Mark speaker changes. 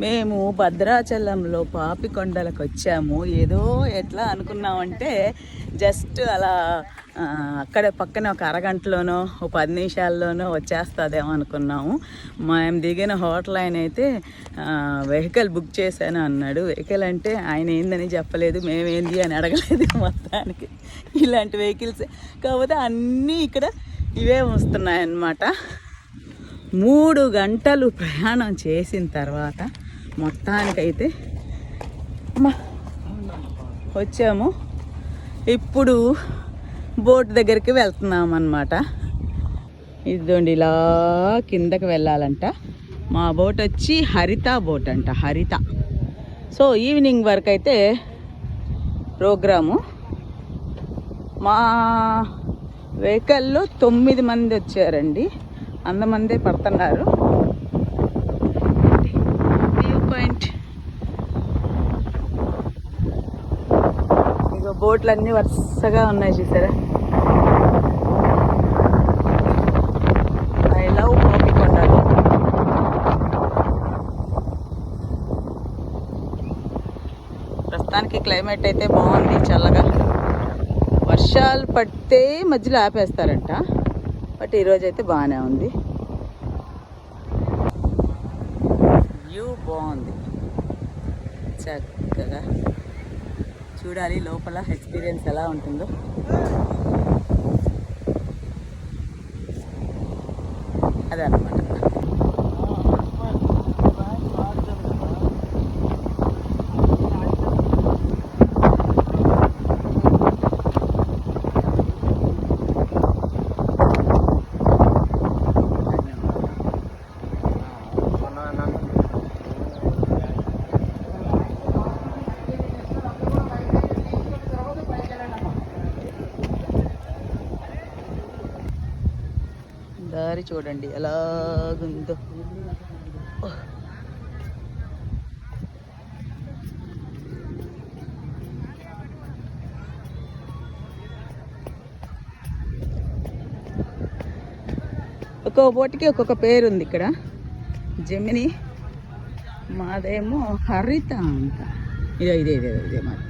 Speaker 1: మేము భద్రాచలంలో పాపికొండలకు వచ్చాము. ఏదో ఎట్లా అనుకున్నామంటే జస్ట్ అలా అక్కడ పక్కన ఒక అరగంటలోనో ఒక 10 నిమిషాల్లోనో వచ్చేస్తుందేమో అనుకున్నాము. మేము దిగిన హోటల్ ఆయన అయితే వెహికల్ బుక్ చేశాను అన్నాడు. వెహికల్ అంటే ఆయన ఏందని చెప్పలేదు, మేమేంది అని అడగలేదు. మొత్తానికి ఇలాంటి వెహికల్స్ కాకపోతే అన్నీ ఇక్కడ ఇవే వస్తున్నాయన్నమాట. 3 గంటలు ప్రయాణం చేసిన తర్వాత మొత్తానికైతే వచ్చాము. ఇప్పుడు బోట్ దగ్గరికి వెళ్తున్నాం అన్నమాట. ఇదండి ఇలా కిందకి వెళ్ళాలంట. మా బోట్ వచ్చి హరిత బోట్ అంట, హరిత. సో ఈవినింగ్ వరకు అయితే ప్రోగ్రాము. మా వెహికల్లో 9 మంది వచ్చారండి. అంతమందే పడుతున్నారు. వ్యూ పాయింట్ ఇక బోట్లు అన్నీ వరుసగా ఉన్నాయి చూసారా. I love Papikondalu. ప్రస్తుతానికి క్లైమేట్ అయితే బాగుంది, చల్లగా. వర్షాలు పడితే మధ్యలో ఆపేస్తారంట, బట్ ఈరోజు అయితే బాగానే ఉంది. వ్యూ బాగుంది, చక్కగా చూడాలి లోపల ఎక్స్పీరియన్స్ ఎలా ఉంటుందో. అదనమాట. దారి చూడండి ఎలాగుందో. ఒక్కొక్క బోట్కి ఒక్కొక్క పేరు ఉంది. ఇక్కడ జెమిని, మాదేమో హరిత అంట. ఇదే మాది.